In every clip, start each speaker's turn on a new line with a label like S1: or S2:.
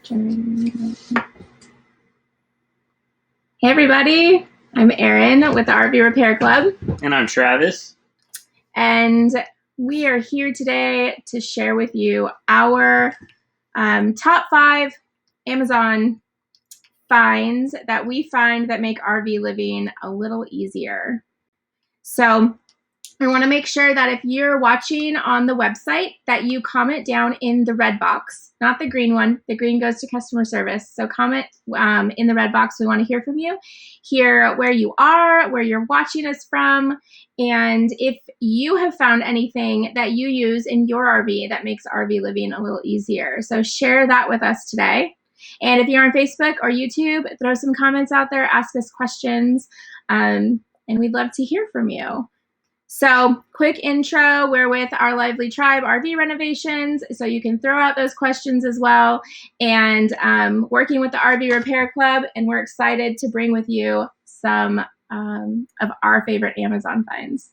S1: Hey everybody, I'm Erin with the RV Repair Club.
S2: And I'm Travis.
S1: And we are here today to share with you our top 5 Amazon finds that we find that make RV living a little easier. So I want to make sure that if you're watching on the website that you comment down in the red box, not the green one. The green goes to customer service. So comment in the red box. We want to hear from you, hear where you are, where you're watching us from, and if you have found anything that you use in your RV that makes RV living a little easier. So share that with us today. And if you're on Facebook or YouTube, throw some comments out there, ask us questions, and we'd love to hear from you. So quick intro, we're with our Lively Tribe RV renovations, so you can throw out those questions as well, and working with the RV Repair Club, and we're excited to bring with you some of our favorite Amazon finds.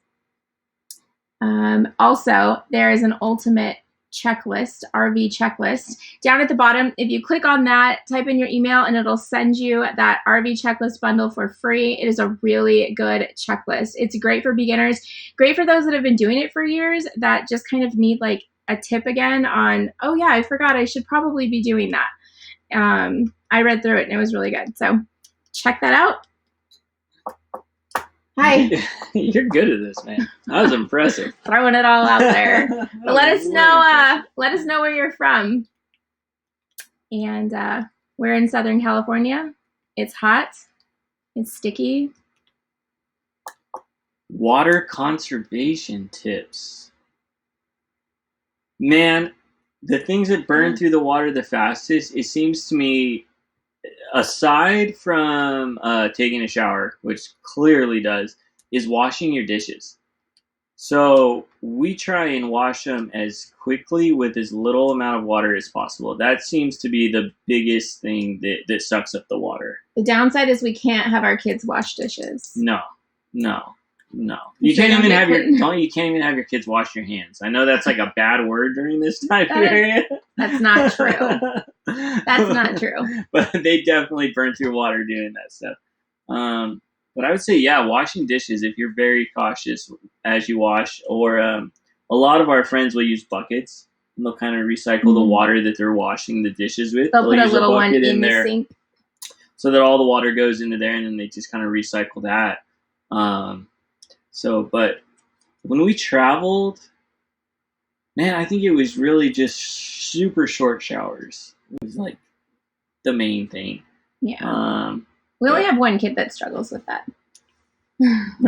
S1: Also, there is an ultimate checklist, RV checklist. Down at the bottom, if you click on that, type in your email and it'll send you that RV checklist bundle for free. It is a really good checklist. It's great for beginners, great for those that have been doing it for years that just kind of need like a tip again on, oh yeah, I forgot I should probably be doing that. I read through it and it was really good. So check that out. Hi.
S2: You're good at this, man. That was impressive.
S1: Throwing it all out there. But let us know where you're from. And we're in Southern California. It's hot. It's sticky.
S2: Water conservation tips. Man, the things that burn through the water the fastest, it seems to me, aside from taking a shower, which clearly does, is washing your dishes. So we try and wash them as quickly with as little amount of water as possible. That seems to be the biggest thing that sucks up the water.
S1: The downside is we can't have our kids wash dishes.
S2: No. You can't even have your kids wash your hands. I know that's like a bad word during this time period.
S1: That's not true. That's not true.
S2: But they definitely burn through water doing that stuff. But I would say, yeah, washing dishes, if you're very cautious as you wash, or a lot of our friends will use buckets, and they'll kind of recycle the water that they're washing the dishes with.
S1: They'll put a little one in the sink,
S2: so that all the water goes into there, and then they just kind of recycle that. But when we traveled, man, I think it was really just super short showers. It was like the main thing.
S1: Yeah. We only have one kid that struggles with that.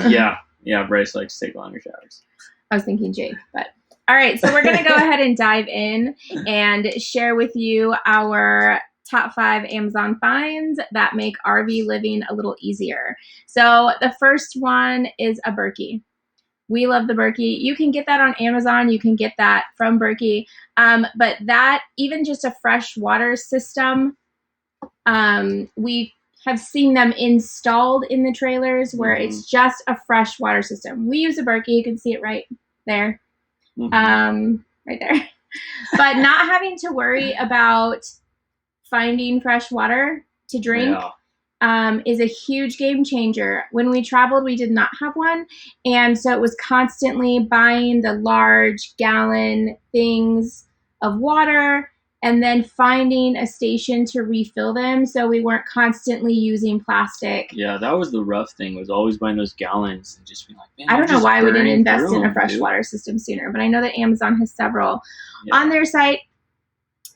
S2: Yeah. Bryce likes to take longer showers.
S1: I was thinking Jake, but all right. So we're going to go ahead and dive in and share with you our top 5 Amazon finds that make RV living a little easier. So the first one is a Berkey. We love the Berkey. You can get that on Amazon. You can get that from Berkey. But that, even just a fresh water system, we have seen them installed in the trailers where it's just a fresh water system. We use a Berkey. You can see it right there. Right there. But not having to worry about finding fresh water to drink is a huge game changer. When we traveled, we did not have one. And so it was constantly buying the large gallon things of water and then finding a station to refill them so we weren't constantly using plastic.
S2: Yeah, that was the rough thing, was always buying those gallons and just being like, man,
S1: I don't know why we didn't invest in a freshwater system sooner, but I know that Amazon has several on their site.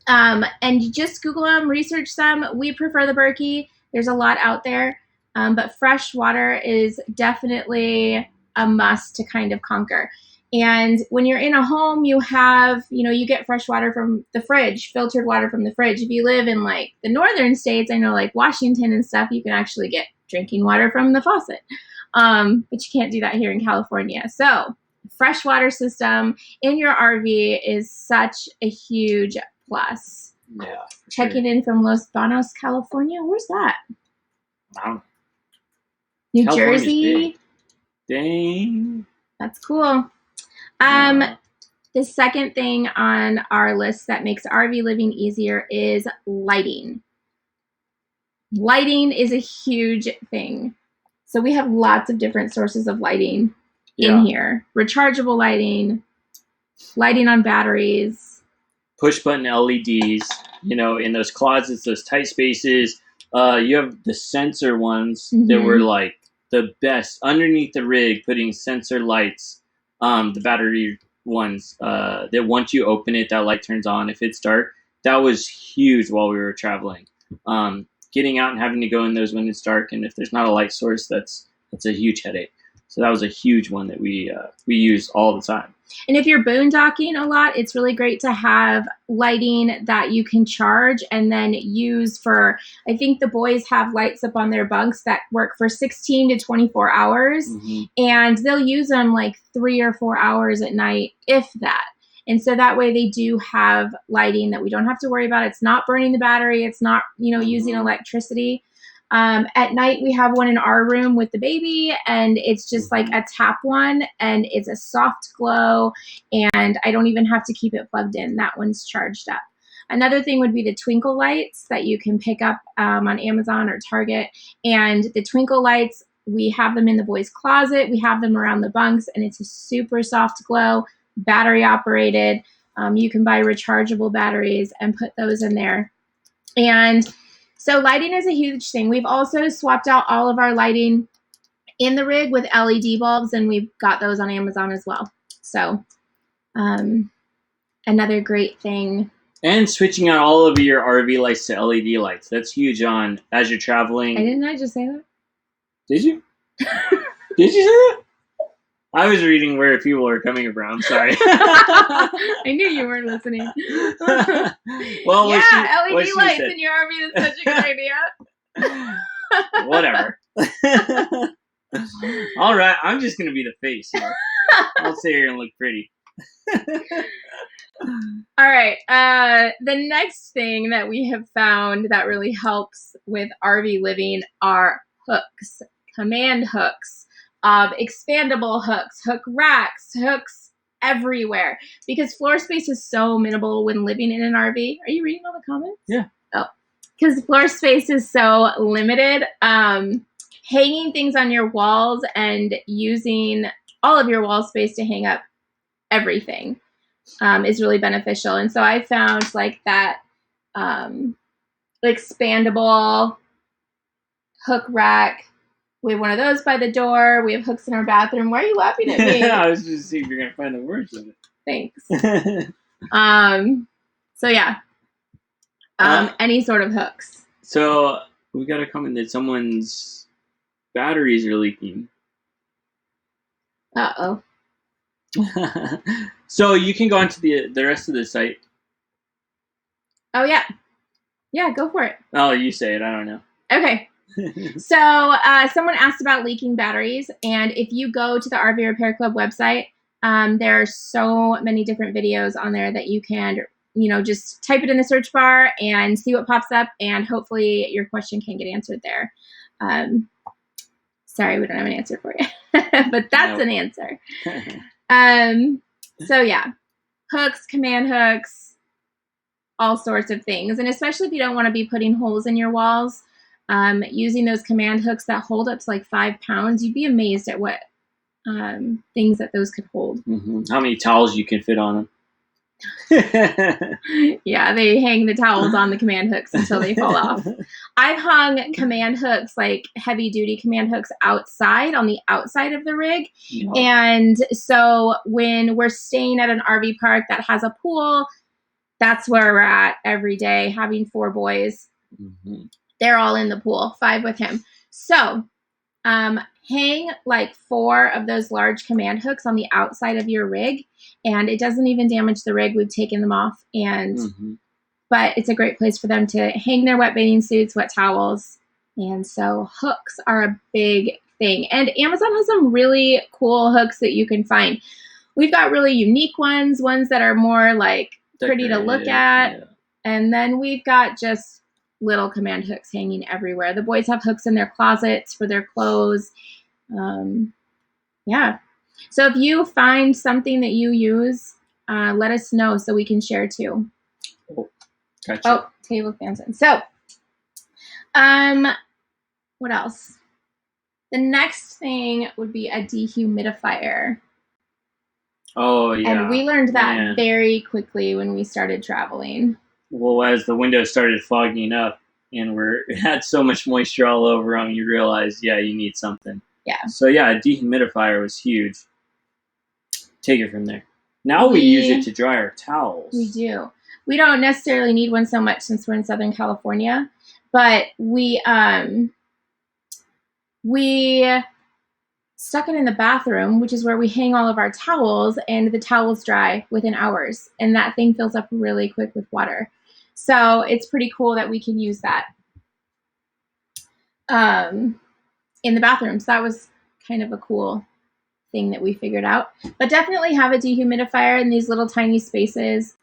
S1: And you just Google them, research them. We prefer the Berkey. There's a lot out there, but fresh water is definitely a must to kind of conquer. And when you're in a home, you have, you get fresh water from the fridge, filtered water from the fridge. If you live in like the northern states, I know like Washington and stuff, you can actually get drinking water from the faucet. But you can't do that here in California. So fresh water system in your RV is such a huge plus.
S2: Yeah.
S1: Checking in from Los Banos, California. Where's that?
S2: Wow.
S1: New Jersey.
S2: Dang.
S1: That's cool. The second thing on our list that makes RV living easier is lighting. Lighting is a huge thing. So we have lots of different sources of lighting in here. Rechargeable lighting, lighting on batteries.
S2: Push button LEDs, in those closets, those tight spaces. You have the sensor ones that were like the best. Underneath the rig, putting sensor lights, the battery ones, that once you open it, that light turns on if it's dark. That was huge while we were traveling. Getting out and having to go in those when it's dark, and if there's not a light source, that's a huge headache. So that was a huge one that we use all the time.
S1: And if you're boondocking a lot, it's really great to have lighting that you can charge and then use for, I think the boys have lights up on their bunks that work for 16 to 24 hours. And they'll use them like 3 or 4 hours at night, if that. And so that way they do have lighting that we don't have to worry about. It's not burning the battery. It's not, using electricity. At night, we have one in our room with the baby, and it's just like a tap one, and it's a soft glow, and I don't even have to keep it plugged in. That one's charged up. Another thing would be the twinkle lights that you can pick up on Amazon or Target. And the twinkle lights, we have them in the boys' closet. We have them around the bunks, and it's a super soft glow, battery operated. You can buy rechargeable batteries and put those in there. And so lighting is a huge thing. We've also swapped out all of our lighting in the rig with LED bulbs, and we've got those on Amazon as well. So another great thing.
S2: And switching out all of your RV lights to LED lights. That's huge as you're traveling.
S1: Didn't I just say that?
S2: Did you? Did you say that? I was reading where people are coming from. Sorry.
S1: I knew you weren't listening.
S2: Well,
S1: yeah, LED lights in your RV is such a good idea.
S2: Whatever. All right, I'm just gonna be the face here. I'll sit here and look pretty.
S1: All right. The next thing that we have found that really helps with RV living are hooks, command hooks. Expandable hooks, hook racks, hooks everywhere, because floor space is so minimal when living in an RV. Are you reading all the comments?
S2: Yeah.
S1: Oh, because floor space is so limited. Hanging things on your walls and using all of your wall space to hang up everything is really beneficial. And so I found like that expandable hook rack. We have one of those by the door. We have hooks in our bathroom. Why are you laughing at me?
S2: I was just seeing if you're gonna find the words of it.
S1: Thanks. So yeah. Any sort of hooks.
S2: So we got a comment that someone's batteries are leaking.
S1: Uh-oh.
S2: So you can go onto the rest of the site.
S1: Oh yeah. Yeah, go for it.
S2: Oh, you say it. I don't know.
S1: Okay. So someone asked about leaking batteries, and if you go to the RV Repair Club website, there are so many different videos on there that you can, just type it in the search bar and see what pops up, and hopefully your question can get answered there. Sorry, we don't have an answer for you, but that's an answer. So yeah, hooks, command hooks, all sorts of things, and especially if you don't want to be putting holes in your walls. Using those command hooks that hold up to like 5 pounds, you'd be amazed at what things that those could hold.
S2: How many towels you can fit on them.
S1: Yeah, they hang the towels on the command hooks until they fall off. I've hung command hooks, like heavy duty command hooks, outside on the outside of the rig. Oh. And so when we're staying at an RV park that has a pool, that's where we're at every day, having 4 boys. They're all in the pool, 5 with him. So hang like 4 of those large command hooks on the outside of your rig, and it doesn't even damage the rig. We've taken them off, but it's a great place for them to hang their wet bathing suits, wet towels. And so hooks are a big thing. And Amazon has some really cool hooks that you can find. We've got really unique ones that are more like pretty to look at. Yeah. And then we've got just little command hooks hanging everywhere. The boys have hooks in their closets for their clothes. Yeah. So if you find something that you use let us know so we can share too.
S2: Oh, gotcha.
S1: Oh, table fans. So, what else? The next thing would be a dehumidifier.
S2: Oh, yeah.
S1: And we learned that very quickly when we started traveling.
S2: Well, as the windows started fogging up and had so much moisture all over them, you realize, yeah, you need something.
S1: Yeah.
S2: So, yeah, a dehumidifier was huge. Take it from there. Now we use it to dry our towels.
S1: We do. We don't necessarily need one so much since we're in Southern California, but we stuck it in the bathroom, which is where we hang all of our towels, and the towels dry within hours, and that thing fills up really quick with water. So it's pretty cool that we can use that in the bathroom. So that was kind of a cool thing that we figured out. But definitely have a dehumidifier in these little tiny spaces.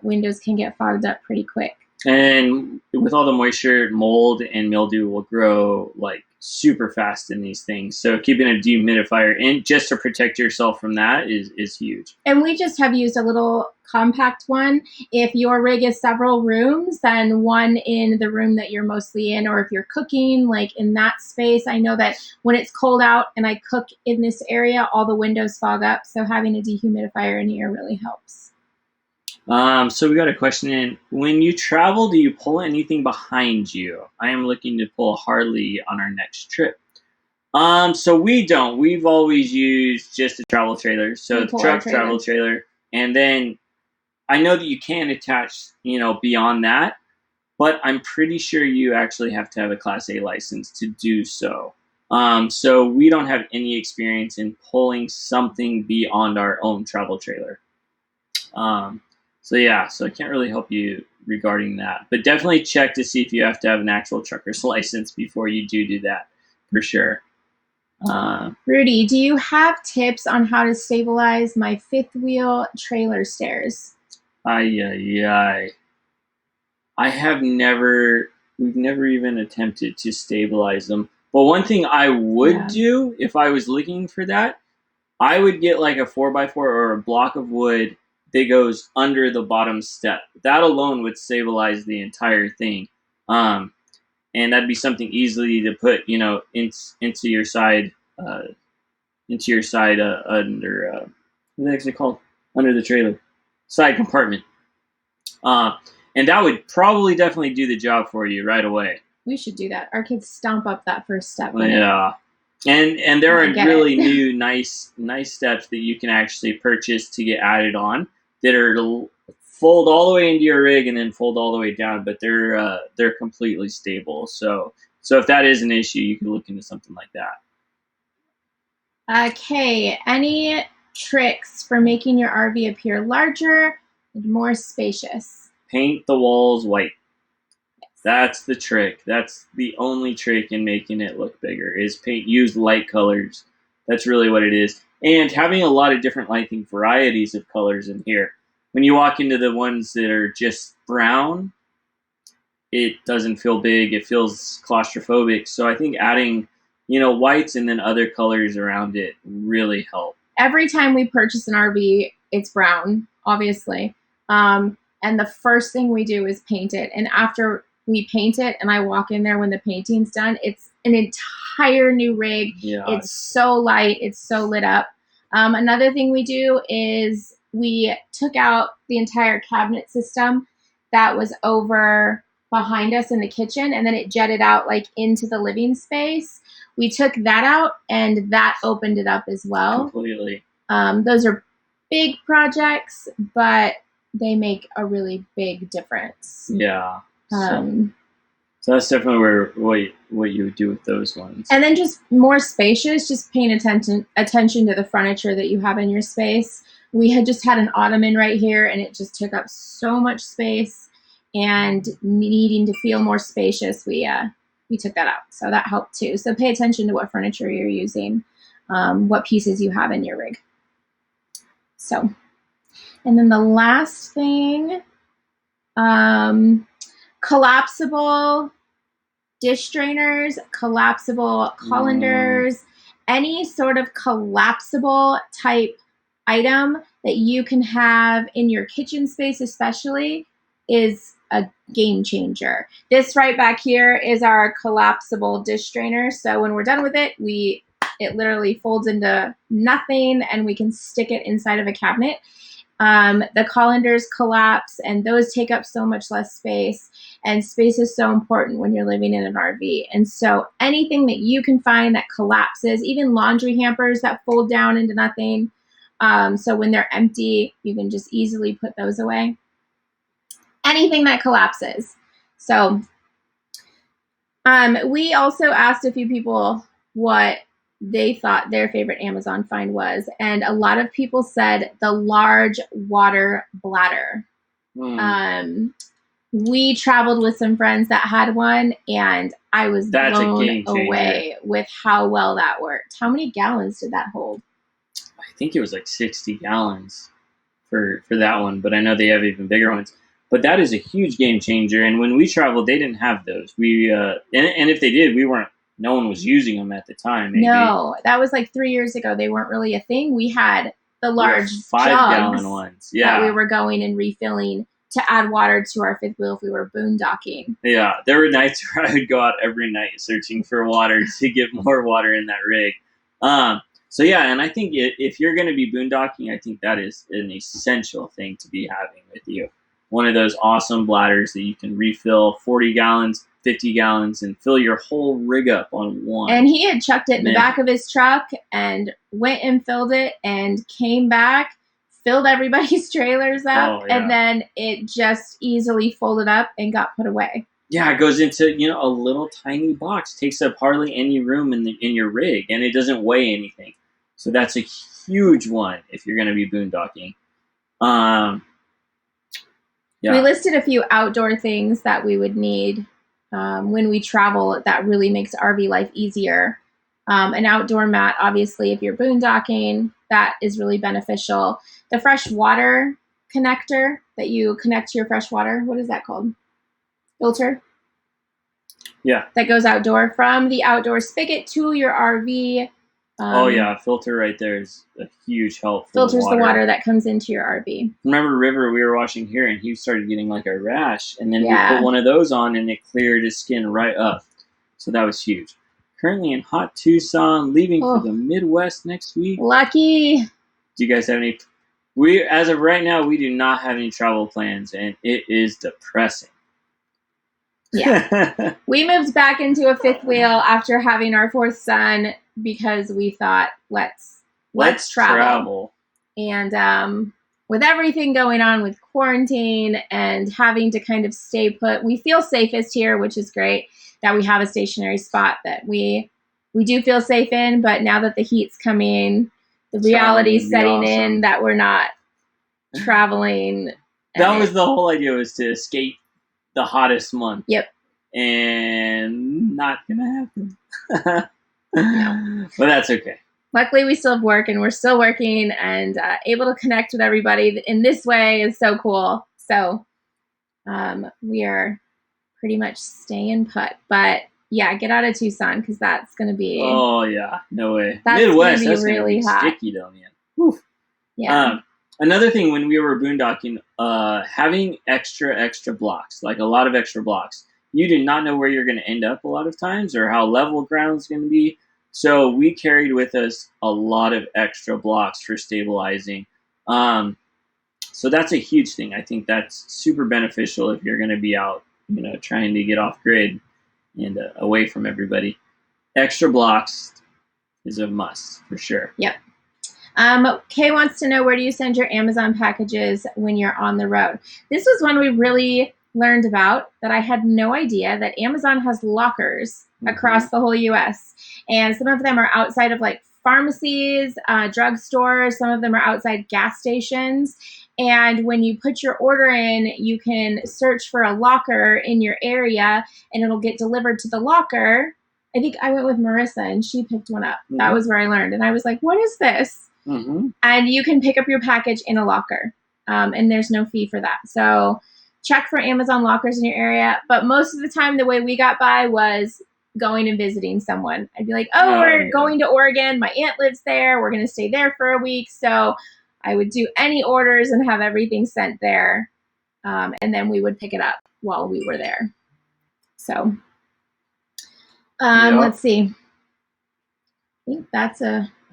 S1: Windows can get fogged up pretty quick.
S2: And with all the moisture, mold and mildew will grow like super fast in these things. So keeping a dehumidifier in just to protect yourself from that is huge.
S1: And we just have used a little compact one. If your rig is several rooms, then one in the room that you're mostly in, or if you're cooking, like in that space. I know that when it's cold out and I cook in this area, all the windows fog up. So having a dehumidifier in here really helps.
S2: So we got a question in. When you travel, do you pull anything behind you? I am looking to pull a Harley on our next trip. So we don't. We've always used just a travel trailer. So the truck travel trailer. And then I know that you can attach, beyond that, but I'm pretty sure you actually have to have a Class A license to do so. So we don't have any experience in pulling something beyond our own travel trailer. So I can't really help you regarding that, but definitely check to see if you have to have an actual trucker's license before you do that, for sure.
S1: Rudy, do you have tips on how to stabilize my fifth wheel trailer stairs?
S2: I have we've never even attempted to stabilize them. But one thing I would do if I was looking for that, I would get like a 4x4 or a block of wood that goes under the bottom step. That alone would stabilize the entire thing. And that'd be something easily to put, into your side, under, what the heck is it called? Under the trailer. Side compartment. And that would probably definitely do the job for you right away.
S1: We should do that. Our kids stomp up that first step.
S2: Yeah. And there are really new nice steps that you can actually purchase to get added on that are fold all the way into your rig and then fold all the way down, but they're completely stable. So if that is an issue, you can look into something like that.
S1: Okay, any tricks for making your RV appear larger and more spacious?
S2: Paint the walls white. That's the trick. That's the only trick in making it look bigger is use light colors. That's really what it is. And having a lot of different lighting varieties of colors in here. When you walk into the ones that are just brown, it doesn't feel big. It feels claustrophobic. So I think adding, whites and then other colors around it really help.
S1: Every time we purchase an RV, it's brown, obviously. And the first thing we do is paint it. And after we paint it and I walk in there when the painting's done, it's an entire new rig.
S2: Yeah.
S1: It's so light. It's so lit up. Another thing we do is we took out the entire cabinet system that was over behind us in the kitchen, and then it jetted out like into the living space. We took that out, and that opened it up as well.
S2: Completely.
S1: Those are big projects, but they make a really big difference.
S2: Yeah. So that's definitely what you would do with those ones.
S1: And then just more spacious, just paying attention to the furniture that you have in your space. We had just had an ottoman right here, and it just took up so much space. And needing to feel more spacious, we took that out. So that helped too. So pay attention to what furniture you're using, what pieces you have in your rig. So, and then the last thing, collapsible dish drainers, collapsible colanders, any sort of collapsible type item that you can have in your kitchen space especially is a game changer. This right back here is our collapsible dish strainer. So when we're done with it, it literally folds into nothing and we can stick it inside of a cabinet. The colanders collapse and those take up so much less space, and space is so important when you're living in an RV. And so anything that you can find that collapses, even laundry hampers that fold down into nothing, so when they're empty, you can just easily put those away. Anything that collapses. So we also asked a few people what they thought their favorite Amazon find was, and a lot of people said the large water bladder. We traveled with some friends that had one, and I was blown away with how well that worked. How many gallons did that hold?
S2: I think it was like 60 gallons for that one, but I know they have even bigger ones. But that is a huge game changer, and when we traveled, they didn't have those. And if they did, no one was using them at the time. Maybe.
S1: No, that was like 3 years ago. They weren't really a thing. We had the large
S2: 5-gallon ones. Yeah,
S1: that we were going and refilling to add water to our fifth wheel if we were boondocking.
S2: Yeah, there were nights where I would go out every night searching for water to get more water in that rig. So yeah, and I think if you're going to be boondocking, I think that is an essential thing to be having with you. One of those awesome bladders that you can refill 40 gallons, 50 gallons, and fill your whole rig up on one.
S1: And he had chucked it in the back of his truck and went and filled it and came back, filled everybody's trailers up, and then it just easily folded up and got put away.
S2: Yeah, it goes into a little tiny box, takes up hardly any room in your rig, and it doesn't weigh anything. So that's a huge one if you're going to be boondocking. Yeah.
S1: We listed a few outdoor things that we would need when we travel that really makes RV life easier. An outdoor mat, obviously, if you're boondocking, that is really beneficial. The fresh water connector that you connect to your fresh water, what is that called? Filter?
S2: Yeah.
S1: That goes outdoor from the outdoor spigot to your RV.
S2: Filter right there is a huge help.
S1: Filters the water that comes into your RV.
S2: Remember River, we were washing here, and he started getting like a rash, and then we put one of those on, and it cleared his skin right up. So that was huge. Currently in hot Tucson, leaving for the Midwest next week.
S1: Lucky.
S2: Do you guys have any? As of right now, we do not have any travel plans, and it is depressing.
S1: Yeah. We moved back into a fifth wheel after having our fourth son because we thought, let's travel. And with everything going on with quarantine and having to kind of stay put, we feel safest here, which is great that we have a stationary spot that we do feel safe in. But now that the heat's coming, the reality is setting in that we're not traveling.
S2: That was the whole idea, was to escape the hottest month.
S1: Yep.
S2: And not gonna happen.
S1: No.
S2: But that's okay.
S1: Luckily, we still have work, and we're still working, and able to connect with everybody in this way is so cool. So we are pretty much staying put. But yeah, get out of Tucson, because that's going to be...
S2: Oh, yeah. No way.
S1: That's
S2: Midwest,
S1: that's really hot.
S2: Sticky, though, man. Whew.
S1: Yeah.
S2: Another thing, when we were boondocking, having extra blocks, like a lot of extra blocks. You do not know where you're going to end up a lot of times, or how level ground's going to be. So we carried with us a lot of extra blocks for stabilizing. So that's a huge thing. I think that's super beneficial if you're going to be out, trying to get off grid and away from everybody. Extra blocks is a must for sure.
S1: Yep. Kay wants to know, where do you send your Amazon packages when you're on the road? This was one we really learned about, that I had no idea, that Amazon has lockers across the whole U.S. And some of them are outside of like pharmacies, drugstores. Some of them are outside gas stations. And when you put your order in, you can search for a locker in your area, and it'll get delivered to the locker. I think I went with Marissa, and she picked one up. That was where I learned. And I was like, what is this? And you can pick up your package in a locker, and there's no fee for that. So check for Amazon lockers in your area. But most of the time, the way we got by was going and visiting someone. I'd be like, we're going to Oregon. My aunt lives there. We're going to stay there for a week. So I would do any orders and have everything sent there. And then we would pick it up while we were there. So, let's see. I think
S2: I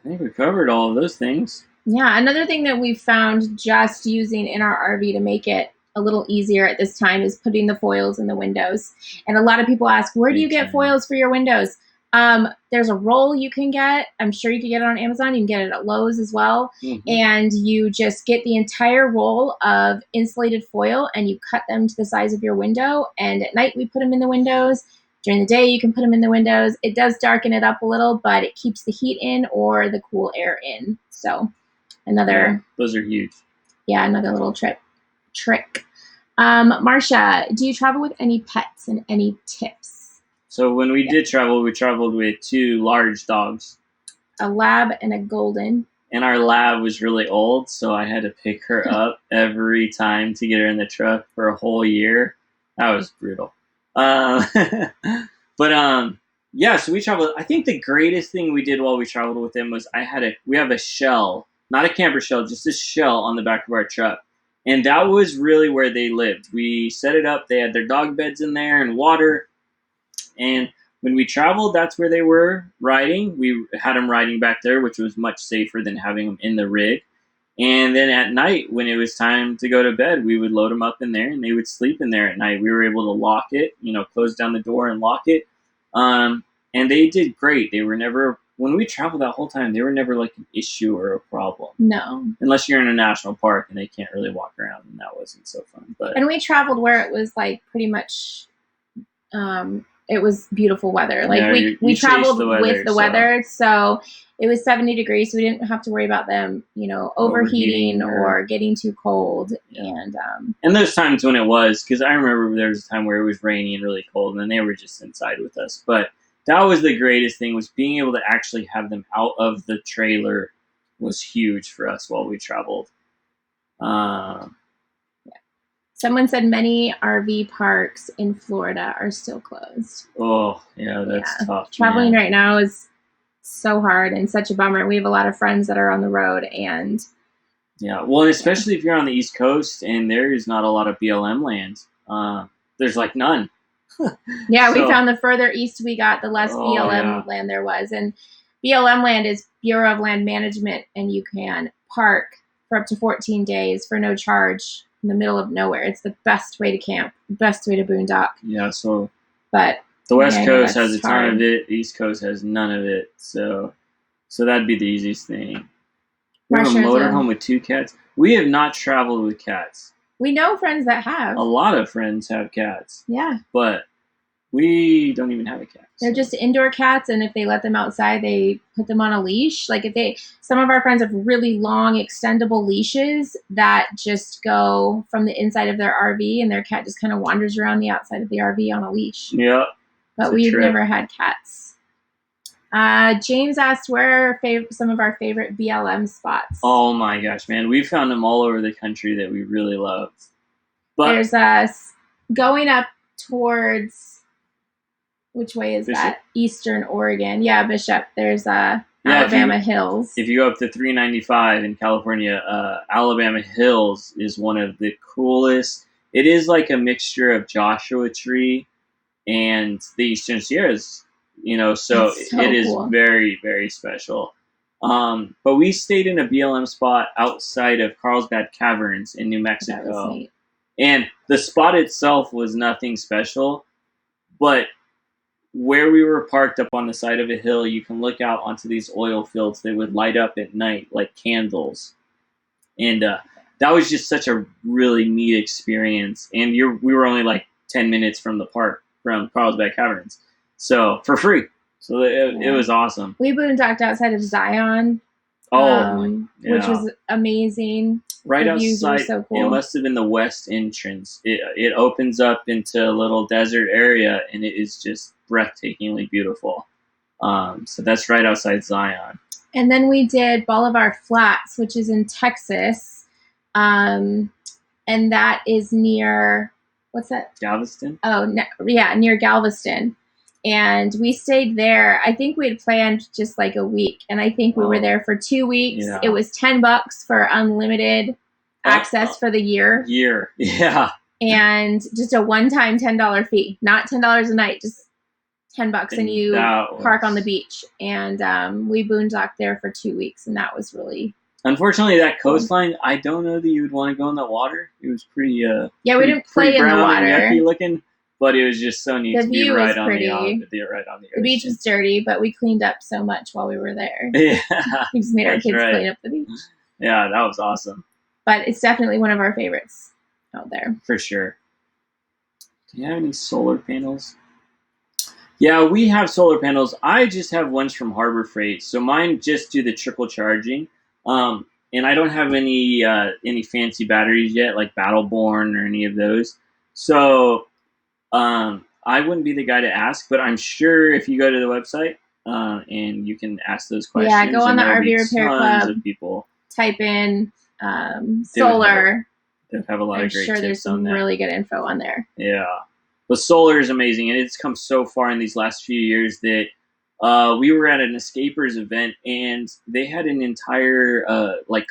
S2: think we covered all of those things.
S1: Yeah, another thing that we found just using in our RV to make it a little easier at this time is putting the foils in the windows. And a lot of people ask, where do you get foils for your windows? There's a roll you can get. I'm sure you can get it on Amazon. You can get it at Lowe's as well. Mm-hmm. And you just get the entire roll of insulated foil and you cut them to the size of your window. And at night we put them in the windows. During the day you can put them in the windows. It does darken it up a little, but it keeps the heat in or the cool air in. So
S2: those are huge.
S1: Yeah, another little trick. Marcia, do you travel with any pets and any tips?
S2: So when we did travel, we traveled with 2 large dogs.
S1: A lab and a golden.
S2: And our lab was really old, so I had to pick her up every time to get her in the truck for a whole year. That was brutal. So we traveled. I think the greatest thing we did while we traveled with them was we have a shell. Not a camper shell, just a shell on the back of our truck. And that was really where they lived. We set it up. They had their dog beds in there and water. And when we traveled, that's where they were riding. We had them riding back there, which was much safer than having them in the rig. And then at night, when it was time to go to bed, we would load them up in there and they would sleep in there at night. We were able to lock it, close down the door and lock it. And they did great. They were never... When we traveled that whole time, they were never like an issue or a problem.
S1: No.
S2: Unless you're in a national park and they can't really walk around, and that wasn't so fun.
S1: And we traveled where it was like pretty much, it was beautiful weather. Like we traveled with the weather, so it was 70 degrees, so we didn't have to worry about them, overheating or getting too cold. Yeah.
S2: And there's times when it was, because I remember there was a time where it was rainy and really cold, and then they were just inside with us. But that was the greatest thing, was being able to actually have them out of the trailer was huge for us while we traveled.
S1: Someone said many RV parks in Florida are still closed.
S2: Oh, yeah, that's tough.
S1: Traveling right now is so hard and such a bummer. We have a lot of friends that are on the road and...
S2: Yeah, well, especially if you're on the East Coast and there is not a lot of BLM land. There's like none.
S1: Yeah, we found the further east we got, the less BLM land there was. And BLM land is Bureau of Land Management, and you can park for up to 14 days for no charge in the middle of nowhere. It's the best way to camp, the best way to boondock.
S2: Yeah,
S1: but
S2: the West Coast has a ton of it, the East Coast has none of it. So that'd be the easiest thing. We have a motorhome with 2 cats. We have not traveled with cats.
S1: We know friends that have.
S2: A lot of friends have cats.
S1: Yeah.
S2: But we don't even have a cat.
S1: They're just indoor cats, and if they let them outside, they put them on a leash. Like some of our friends have really long, extendable leashes that just go from the inside of their RV, and their cat just kind of wanders around the outside of the RV on a leash.
S2: Yeah.
S1: But we've never had cats. James asked where are some of our favorite BLM spots.
S2: Oh my gosh, man. We found them all over the country that we really love. But
S1: there's going up towards, which way is Bishop? That? Eastern Oregon. Yeah, Bishop. There's Alabama Hills.
S2: If you go up to 395 in California, Alabama Hills is one of the coolest. It is like a mixture of Joshua Tree and the Eastern Sierras. So it is cool. Very, very special. But we stayed in a BLM spot outside of Carlsbad Caverns in New Mexico. That was neat. And the spot itself was nothing special, but where we were parked up on the side of a hill, you can look out onto these oil fields that would light up at night like candles. And that was just such a really neat experience. And we were only like 10 minutes from the park, from Carlsbad Caverns. So for free. So it was awesome.
S1: We boondocked outside of Zion, which was amazing.
S2: Right outside, so cool. It must have been the west entrance. It opens up into a little desert area, and it is just breathtakingly beautiful. So that's right outside Zion.
S1: And then we did Bolivar Flats, which is in Texas, and that is near, what's that?
S2: Galveston?
S1: Oh, yeah, near Galveston. And we stayed there. I think we had planned just like a week, and I think we were there for 2 weeks.
S2: Yeah.
S1: It was $10 for unlimited access for the year.
S2: Yeah.
S1: And just a one-time $10 fee, not $10 a night, just $10, and you park on the beach. And we boondocked there for 2 weeks, and that was really.
S2: Unfortunately, that coastline, I don't know that you would want to go in the water. It was pretty.
S1: Yeah, we didn't play in the water.
S2: And yucky looking. But it was just so neat
S1: the
S2: to be
S1: view
S2: right
S1: was pretty.
S2: on the right on the ocean.
S1: The beach was dirty, but we cleaned up so much while we were there.
S2: Yeah,
S1: we just made our kids clean up the beach.
S2: Yeah, that was awesome.
S1: But it's definitely one of our favorites out there.
S2: For sure. Do you have any solar panels? Yeah, we have solar panels. I just have ones from Harbor Freight, so mine just do the trickle charging. And I don't have any fancy batteries yet, like Battleborn or any of those. So. I wouldn't be the guy to ask, but I'm sure if you go to the website and you can ask those questions.
S1: Yeah, go on the RV Repair Club.
S2: Of people.
S1: Type in solar.
S2: They have a lot
S1: I'm
S2: of great
S1: sure there's some really good info on there.
S2: Yeah. But solar is amazing, and it's come so far in these last few years that we were at an Escapers event, and they had an entire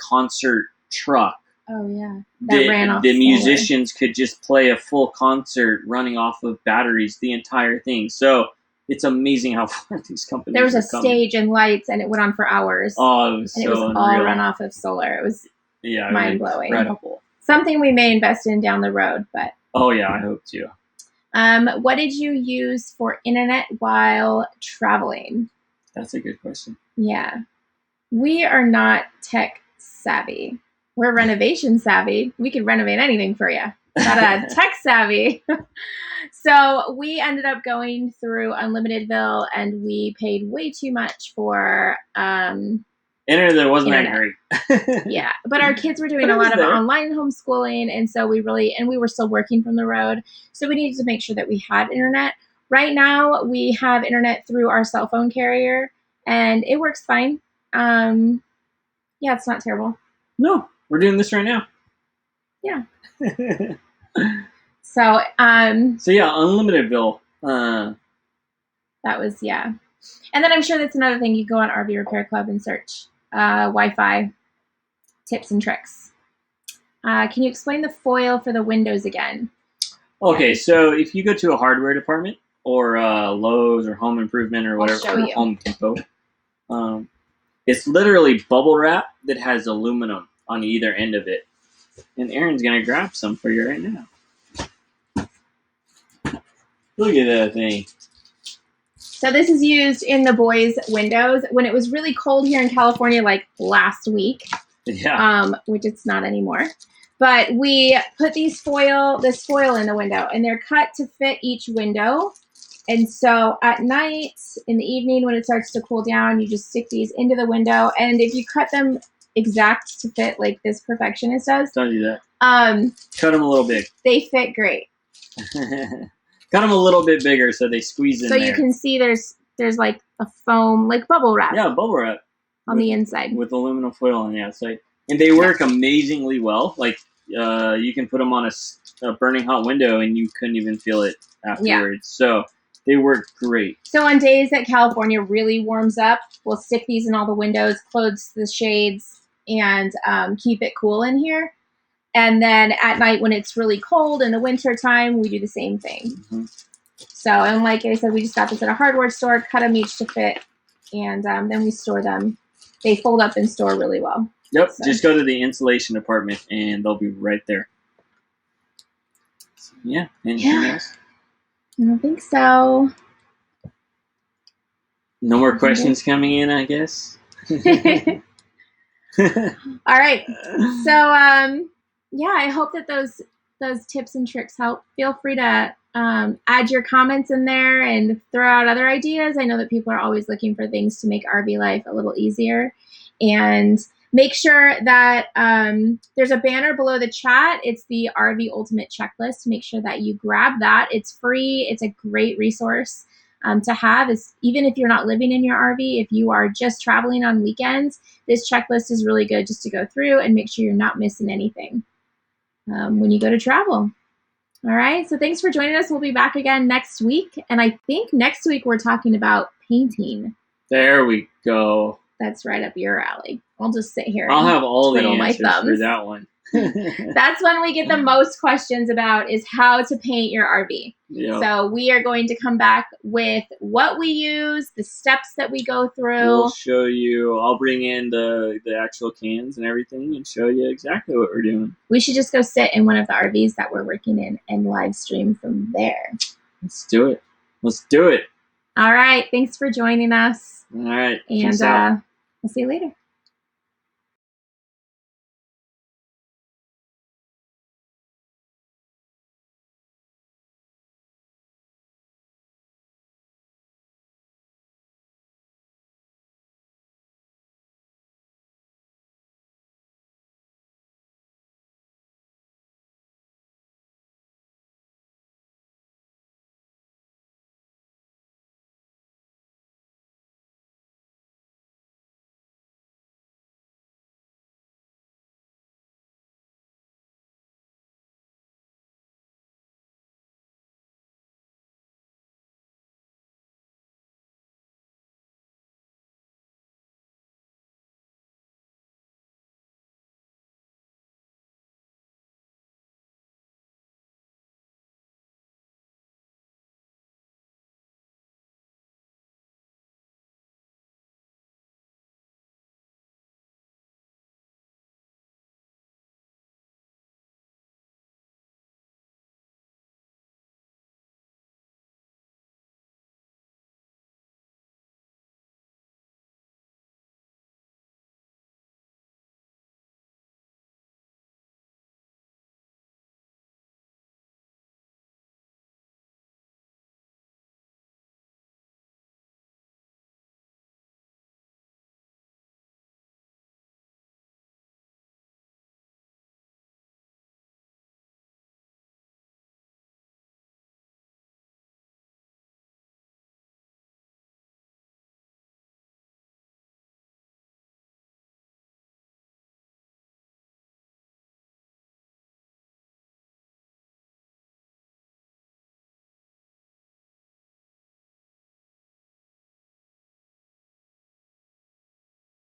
S2: concert truck.
S1: Oh, yeah. That ran off
S2: the musicians could just play a full concert running off of batteries, the entire thing. So it's amazing how far these companies
S1: There was a stage and lights, and it went on for hours.
S2: Oh, it was
S1: and
S2: so
S1: it was
S2: unreal.
S1: all run off of solar. It was mind-blowing.
S2: Incredible.
S1: Something we may invest in down the road. But
S2: oh, yeah, I hope to.
S1: What did you use for internet while traveling?
S2: That's a good question.
S1: Yeah. We are not tech savvy. We're renovation savvy. We can renovate anything for you. Not tech savvy. So we ended up going through Unlimitedville, and we paid way too much for
S2: internet that wasn't that great.
S1: Yeah, but our kids were doing a lot of online homeschooling, and so we were still working from the road, so we needed to make sure that we had internet. Right now, we have internet through our cell phone carrier, and it works fine. Yeah, it's not terrible.
S2: No. We're doing this right now.
S1: Yeah. So
S2: yeah, Unlimitedville.
S1: That was, yeah. And then I'm sure that's another thing. You go on RV Repair Club and search Wi-Fi tips and tricks. Can you explain the foil for the windows again?
S2: Okay, so if you go to a hardware department or Lowe's or Home Improvement or whatever, or Home Depot, it's literally bubble wrap that has aluminum on either end of it. And Erin's going to grab some for you right now. Look at that thing.
S1: So this is used in the boys' windows when it was really cold here in California, like last week.
S2: Yeah.
S1: Which it's not anymore. But we put this foil in the window, and they're cut to fit each window. And so at night, in the evening, when it starts to cool down, you just stick these into the window. And if you cut them exact to fit like this perfectionist does.
S2: Don't do that. Cut them a little big.
S1: They fit great.
S2: Cut them a little bit bigger so they squeeze in
S1: so
S2: there.
S1: You can see there's like a foam, like bubble wrap.
S2: Yeah, bubble wrap.
S1: On the inside.
S2: With aluminum foil on the outside. And they work amazingly well. Like, you can put them on a burning hot window and you couldn't even feel it afterwards. Yeah. So they work great.
S1: So on days that California really warms up, we'll stick these in all the windows, close the shades, and keep it cool in here. And then at night when it's really cold in the winter time, we do the same thing. Mm-hmm. So, and like I said, we just got this at a hardware store, cut them each to fit, and then we store them. They fold up and store really well.
S2: Yep, so. Just go to the insulation department and they'll be right there. So, yeah, anything else?
S1: I don't think so.
S2: No more questions coming in, I guess.
S1: All right. So, yeah, I hope that those tips and tricks help. Feel free to add your comments in there and throw out other ideas. I know that people are always looking for things to make RV life a little easier. And make sure that there's a banner below the chat. It's the RV Ultimate Checklist. Make sure that you grab that. It's free. It's a great resource to have. Even if you're not living in your RV, if you are just traveling on weekends, this checklist is really good just to go through and make sure you're not missing anything when you go to travel. All right. So thanks for joining us. We'll be back again next week. And I think next week we're talking about painting.
S2: There we go.
S1: That's right up your alley. I'll just sit here.
S2: I'll have all the
S1: twiddle my
S2: answers for
S1: thumbs.
S2: that one.
S1: That's when we get the most questions about is how to paint your RV.
S2: Yep.
S1: So we are going to come back with what we use, the steps that we go through.
S2: We'll show you. I'll bring in the actual cans and everything and show you exactly what we're doing.
S1: We should just go sit in one of the RVs that we're working in and live stream from there.
S2: Let's do it. Let's do it.
S1: All right. Thanks for joining us.
S2: All right.
S1: And we'll see you later.